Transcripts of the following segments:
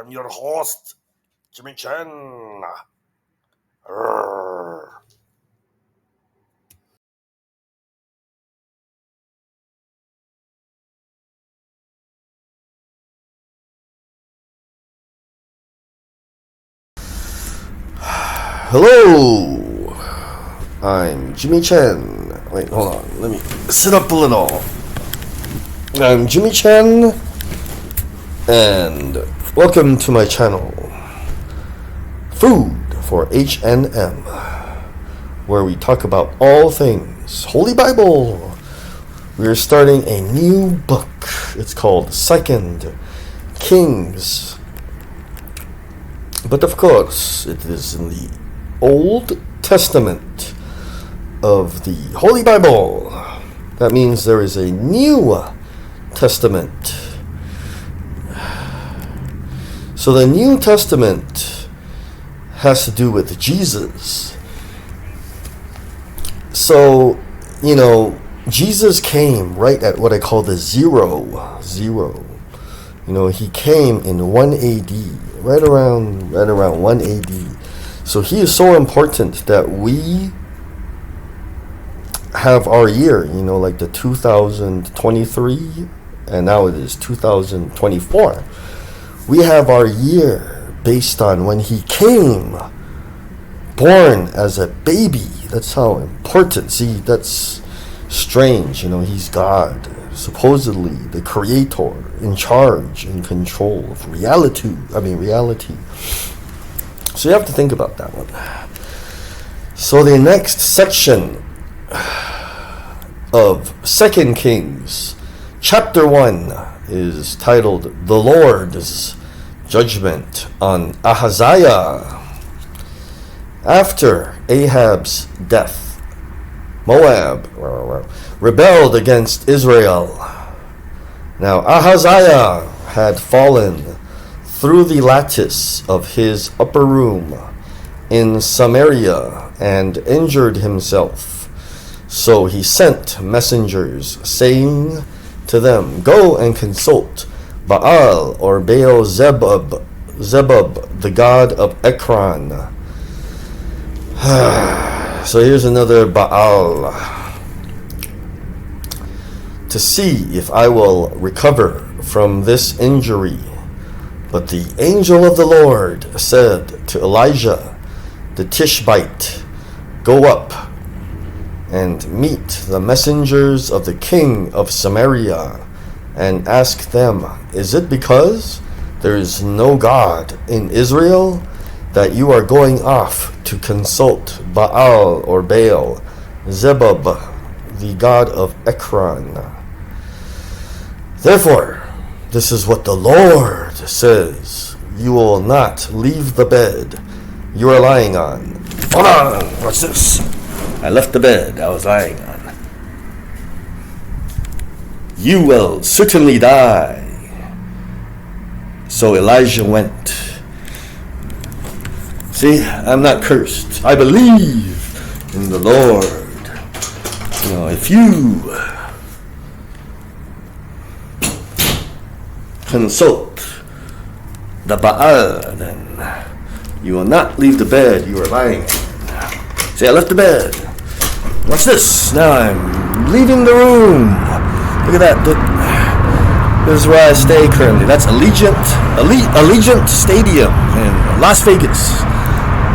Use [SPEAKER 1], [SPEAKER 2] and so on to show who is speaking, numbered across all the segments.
[SPEAKER 1] I'm your host, Jimmy Chen. Arrgh. Hello, I'm Jimmy Chen. Wait, hold on. Let me sit up a little. I'm Jimmy Chen, and welcome to my channel, Food for HNM, where we talk about all things Holy Bible. We're starting a new book. It's called 2 Kings. But of course, it is in the Old Testament of the Holy Bible. That means there is a New Testament. So the New Testament has to do with Jesus. So, Jesus came right at what I call the zero. He came in 1 AD, right around 1 AD. So he is so important that we have our year, like the 2023, and now it is 2024. We have our year based on when he came, born as a baby. That's how important. See, that's strange. He's God, supposedly the creator, in charge, in control of reality. So you have to think about that one. So the next section of 2 Kings, chapter 1, is titled The Lord's Judgment on Ahaziah. After Ahab's death, Moab rebelled against Israel. Now Ahaziah had fallen through the lattice of his upper room in Samaria and injured himself. So he sent messengers, saying to them, "Go and consult Baal or Baal Zebub, the god of Ekron." So here's another Baal. "To see if I will recover from this injury." But the angel of the Lord said to Elijah the Tishbite, "Go up and meet the messengers of the king of Samaria and ask them, is it because there is no God in Israel that you are going off to consult Baal or Baal Zebub, the god of Ekron? Therefore, this is what the Lord says, you will not leave the bed you are lying on." Hold on, what's this? I left the bed I was lying on. "You will certainly die." So Elijah went. See, I'm not cursed. I believe in the Lord. If you consult the Baal, then you will not leave the bed you are lying in. See, I left the bed. What's this? Now I'm leaving the room. Look at that. This is where I stay currently. That's Allegiant Stadium in Las Vegas.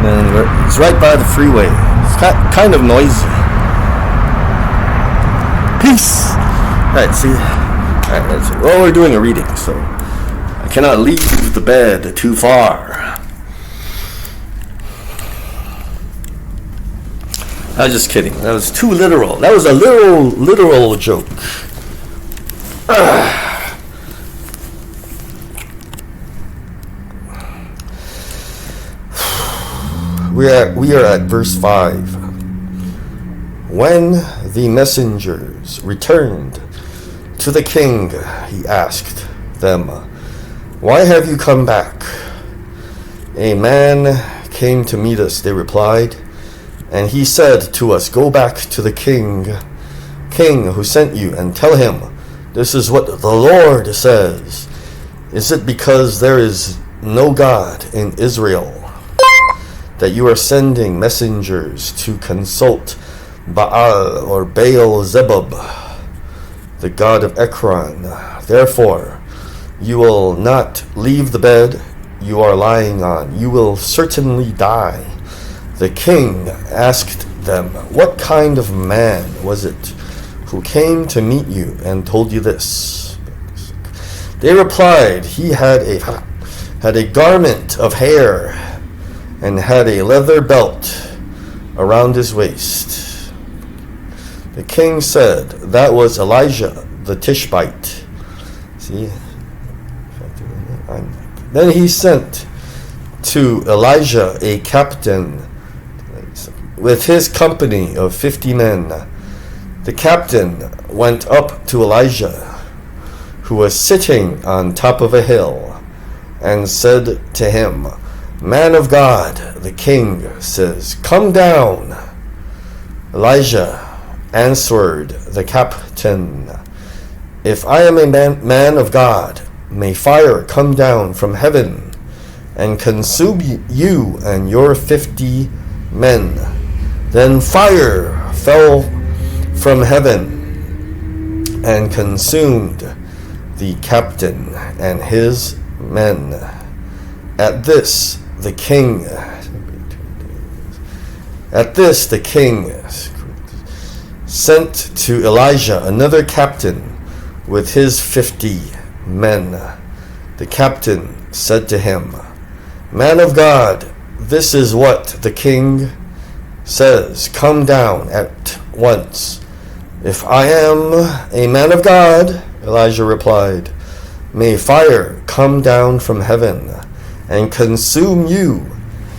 [SPEAKER 1] And it's right by the freeway. It's kind of noisy. Peace. Alright, see. Well, we're doing a reading, so I cannot leave the bed too far. I was just kidding. That was too literal. That was a literal joke. We are at verse 5. When the messengers returned to the king, he asked them, "Why have you come back?" "A man came to meet us," they replied, "and he said to us, 'Go back to the king who sent you, and tell him, this is what the Lord says. Is it because there is no God in Israel, that you are sending messengers to consult Baal or Baal-zebub, the god of Ekron. Therefore, you will not leave the bed you are lying on. You will certainly die. The king asked them, what kind of man was it who came to meet you and told you this? They replied, he had a garment of hair and had a leather belt around his waist. The king said, that was Elijah the Tishbite. See? Then he sent to Elijah a captain with his company of 50 men. The captain went up to Elijah, who was sitting on top of a hill, and said to him, Man of God, the king says, come down. Elijah answered the captain, if I am a man of God, may fire come down from heaven and consume you and your 50 men. Then fire fell from heaven and consumed the captain and his men. At this the king sent to Elijah another captain with his 50 men. The captain said to him, Man of God, this is what the king says, come down at once. If I am a man of God, Elijah replied, may fire come down from heaven and consume you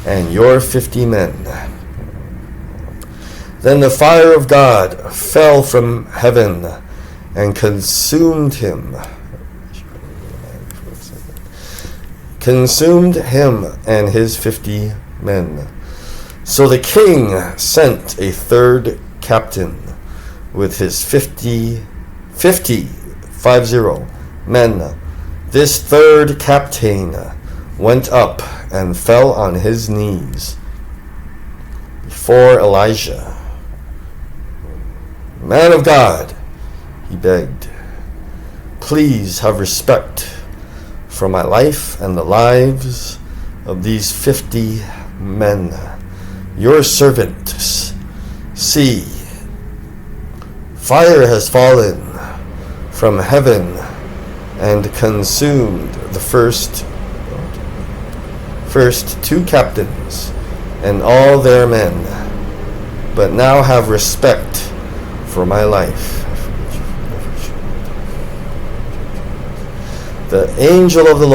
[SPEAKER 1] and your 50 men. Then the fire of God fell from heaven and consumed him and his 50 men. So the king sent a third captain with his 50 men. This third captain went up and fell on his knees before Elijah. Man of God, he begged, please have respect for my life and the lives of these 50 men, your servants. See, fire has fallen from heaven and consumed the first two captains and all their men, but now have respect for my life. The angel of the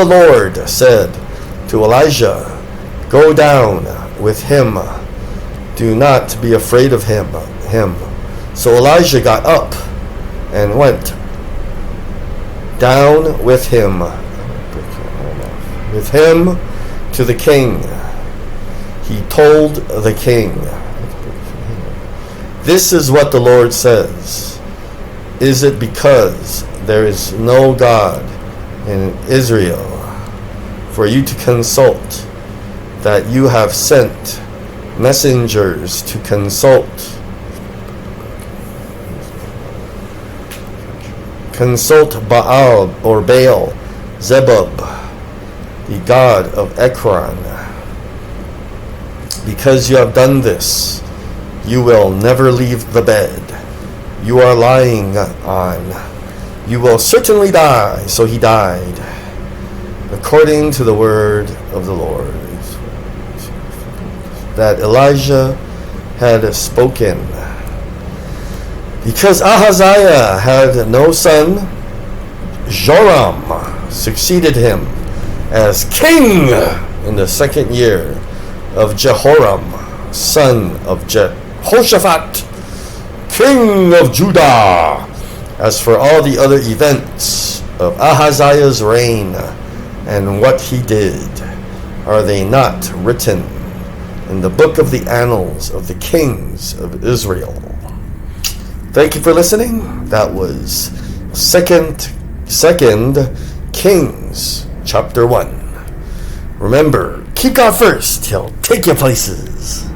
[SPEAKER 1] Lord said to Elijah, go down with him. Do not be afraid of him. So Elijah got up and went down with him to the king. He told the king, this is what the Lord says. Is it because there is no God in Israel for you to consult that you have sent messengers to consult Baal or Baal Zebub, the god of Ekron? Because you have done this, you will never leave the bed you are lying on. You will certainly die. So he died, according to the word of the Lord that Elijah had spoken. Because Ahaziah had no son, Joram succeeded him as king in the second year of Jehoram, son of Jehoshaphat, king of Judah. As for all the other events of Ahaziah's reign and what he did, are they not written in the book of the annals of the kings of Israel? Thank you for listening. That was Second Kings chapter 1. Remember, keep God first. He'll take you places.